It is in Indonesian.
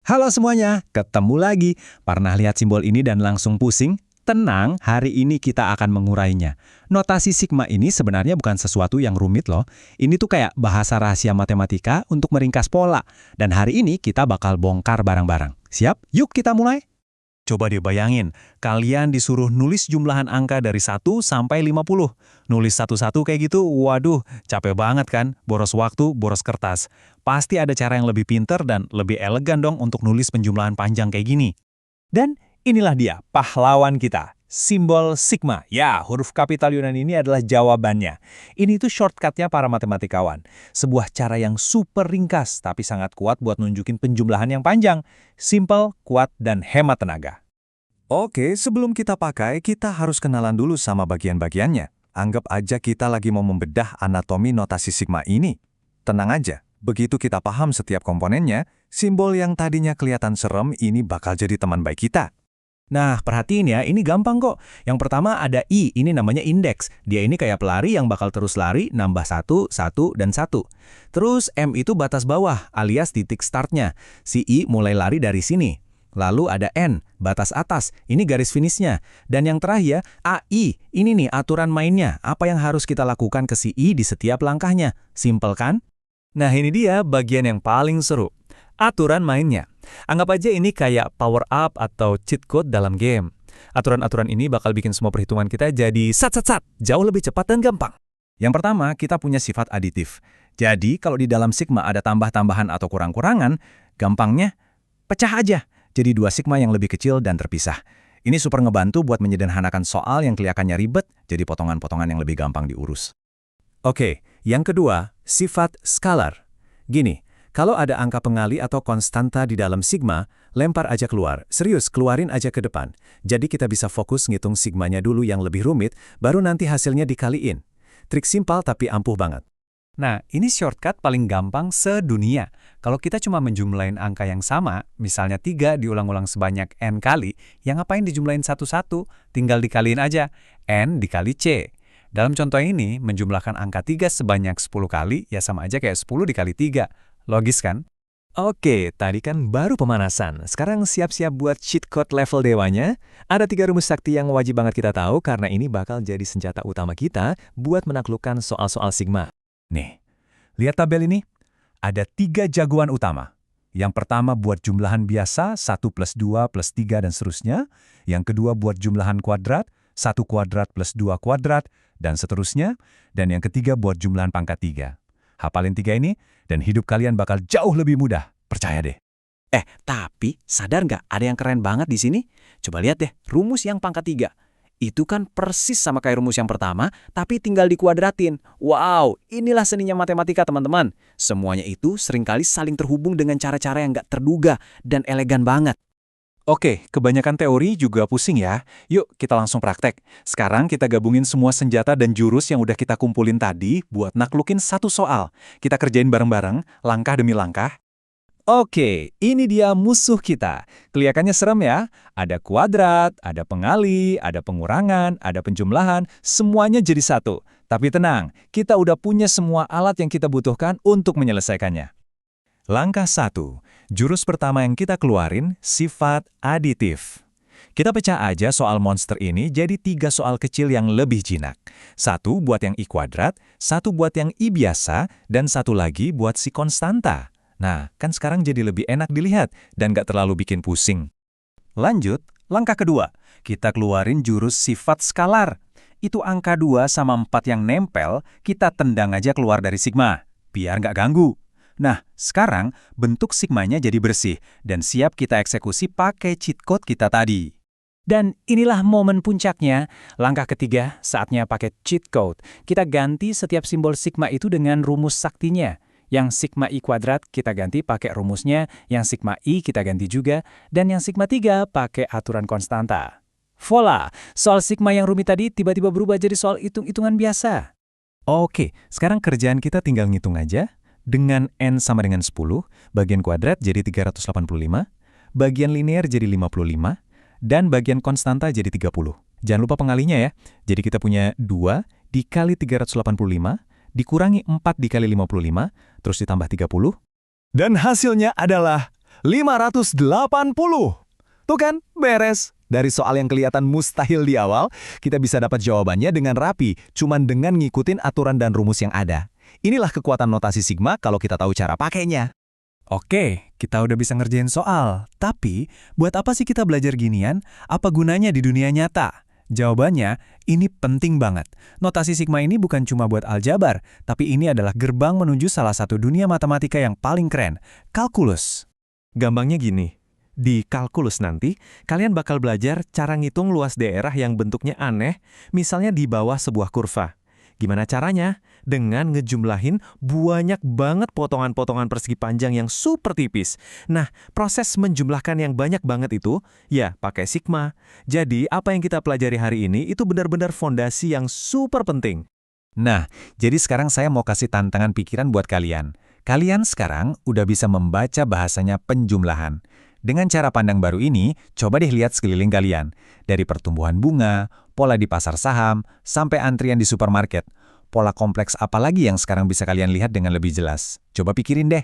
Halo semuanya, ketemu lagi. Pernah lihat simbol ini dan langsung pusing? Tenang, hari ini kita akan mengurainya. Notasi sigma ini sebenarnya bukan sesuatu yang rumit loh. Ini tuh kayak bahasa rahasia matematika untuk meringkas pola. Dan hari ini kita bakal bongkar bareng-bareng. Siap? Yuk kita mulai. Coba deh bayangin, kalian disuruh nulis jumlahan angka dari 1 sampai 50. Nulis satu-satu kayak gitu, waduh, capek banget kan? Boros waktu, boros kertas. Pasti ada cara yang lebih pinter dan lebih elegan dong untuk nulis penjumlahan panjang kayak gini. Dan inilah dia, pahlawan kita. Simbol sigma. Ya, huruf kapital Yunani ini adalah jawabannya. Ini tuh shortcutnya para matematikawan. Sebuah cara yang super ringkas, tapi sangat kuat buat nunjukin penjumlahan yang panjang. Simple, kuat, dan hemat tenaga. Oke, sebelum kita pakai, kita harus kenalan dulu sama bagian-bagiannya. Anggap aja kita lagi mau membedah anatomi notasi sigma ini. Tenang aja, begitu kita paham setiap komponennya, simbol yang tadinya kelihatan serem ini bakal jadi teman baik kita. Nah, perhatiin ya, ini gampang kok. Yang pertama ada I, ini namanya indeks. Dia ini kayak pelari yang bakal terus lari, nambah 1, 1, dan 1. Terus M itu batas bawah, alias titik startnya. Si I mulai lari dari sini. Lalu ada N, batas atas, ini garis finishnya. Dan yang terakhir, AI, ini nih aturan mainnya. Apa yang harus kita lakukan ke si I di setiap langkahnya. Simpel kan? Nah ini dia bagian yang paling seru. Aturan mainnya. Anggap aja ini kayak power up atau cheat code dalam game. Aturan-aturan ini bakal bikin semua perhitungan kita jadi sat-sat-sat, jauh lebih cepat dan gampang. Yang pertama, kita punya sifat aditif. Jadi, kalau di dalam sigma ada tambah-tambahan atau kurang-kurangan, gampangnya pecah aja. Jadi 2 sigma yang lebih kecil dan terpisah. Ini super ngebantu buat menyederhanakan soal yang kelihatannya ribet, jadi potongan-potongan yang lebih gampang diurus. Oke, yang kedua, sifat skalar. Gini, kalau ada angka pengali atau konstanta di dalam sigma, lempar aja keluar. Serius, keluarin aja ke depan. Jadi kita bisa fokus ngitung sigmanya dulu yang lebih rumit, baru nanti hasilnya dikaliin. Trik simpel tapi ampuh banget. Nah, ini shortcut paling gampang sedunia. Kalau kita cuma menjumlahin angka yang sama, misalnya 3 diulang-ulang sebanyak N kali, yang ngapain dijumlahin satu-satu? Tinggal dikaliin aja. N dikali C. Dalam contoh ini, menjumlahkan angka 3 sebanyak 10 kali, ya sama aja kayak 10 dikali 3. Logis kan? Oke, tadi kan baru pemanasan. Sekarang siap-siap buat cheat code level dewanya. Ada 3 rumus sakti yang wajib banget kita tahu karena ini bakal jadi senjata utama kita buat menaklukkan soal-soal sigma. Nih, lihat tabel ini. Ada 3 jagoan utama. Yang pertama buat jumlahan biasa, 1 plus 2 plus 3 dan seterusnya. Yang kedua buat jumlahan kuadrat, 1 kuadrat plus 2 kuadrat, dan seterusnya. Dan yang ketiga buat jumlahan pangkat 3. Hafalin 3 ini, dan hidup kalian bakal jauh lebih mudah. Percaya deh. Tapi sadar nggak ada yang keren banget di sini? Coba lihat deh, rumus yang pangkat 3. Itu kan persis sama kayak rumus yang pertama, tapi tinggal dikuadratin. Wow, inilah seninya matematika teman-teman. Semuanya itu seringkali saling terhubung dengan cara-cara yang nggak terduga dan elegan banget. Oke, kebanyakan teori juga pusing ya. Yuk, kita langsung praktek. Sekarang kita gabungin semua senjata dan jurus yang udah kita kumpulin tadi buat naklukin satu soal. Kita kerjain bareng-bareng, langkah demi langkah. Oke, ini dia musuh kita. Kelihatannya serem ya. Ada kuadrat, ada pengali, ada pengurangan, ada penjumlahan, semuanya jadi satu. Tapi tenang, kita udah punya semua alat yang kita butuhkan untuk menyelesaikannya. Langkah 1. Jurus pertama yang kita keluarin, sifat aditif. Kita pecah aja soal monster ini jadi 3 soal kecil yang lebih jinak. 1 buat yang I kuadrat, 1 buat yang I biasa, dan 1 lagi buat si konstanta. Nah, kan sekarang jadi lebih enak dilihat dan gak terlalu bikin pusing. Lanjut, langkah kedua. Kita keluarin jurus sifat skalar. Itu angka 2 sama 4 yang nempel, kita tendang aja keluar dari sigma, biar gak ganggu. Nah, sekarang bentuk sigmanya jadi bersih dan siap kita eksekusi pakai cheat code kita tadi. Dan inilah momen puncaknya. Langkah ketiga, saatnya pakai cheat code. Kita ganti setiap simbol sigma itu dengan rumus saktinya. Yang sigma I kuadrat kita ganti pakai rumusnya, yang sigma I kita ganti juga, dan yang sigma 3 pakai aturan konstanta. Voila, soal sigma yang rumit tadi tiba-tiba berubah jadi soal hitung-hitungan biasa. Oke, sekarang kerjaan kita tinggal ngitung aja. Dengan N sama dengan 10, bagian kuadrat jadi 385, bagian linear jadi 55, dan bagian konstanta jadi 30. Jangan lupa pengalinya ya. Jadi kita punya 2 dikali 385, dikurangi 4 dikali 55, terus ditambah 30. Dan hasilnya adalah 580. Tuh kan, beres. Dari soal yang kelihatan mustahil di awal, kita bisa dapat jawabannya dengan rapi, cuman dengan ngikutin aturan dan rumus yang ada. Inilah kekuatan notasi sigma kalau kita tahu cara pakainya. Oke, kita udah bisa ngerjain soal. Tapi, buat apa sih kita belajar ginian? Apa gunanya di dunia nyata? Jawabannya, ini penting banget. Notasi sigma ini bukan cuma buat aljabar, tapi ini adalah gerbang menuju salah satu dunia matematika yang paling keren, kalkulus. Gampangnya gini, di kalkulus nanti, kalian bakal belajar cara ngitung luas daerah yang bentuknya aneh, misalnya di bawah sebuah kurva. Gimana caranya? Dengan ngejumlahin banyak banget potongan-potongan persegi panjang yang super tipis. Nah, proses menjumlahkan yang banyak banget itu, ya pakai sigma. Jadi, apa yang kita pelajari hari ini itu benar-benar fondasi yang super penting. Nah, jadi sekarang saya mau kasih tantangan pikiran buat kalian. Kalian sekarang udah bisa membaca bahasanya penjumlahan. Dengan cara pandang baru ini, coba deh lihat sekeliling kalian. Dari pertumbuhan bunga, pola di pasar saham, sampai antrian di supermarket. Pola kompleks apa lagi yang sekarang bisa kalian lihat dengan lebih jelas? Coba pikirin deh.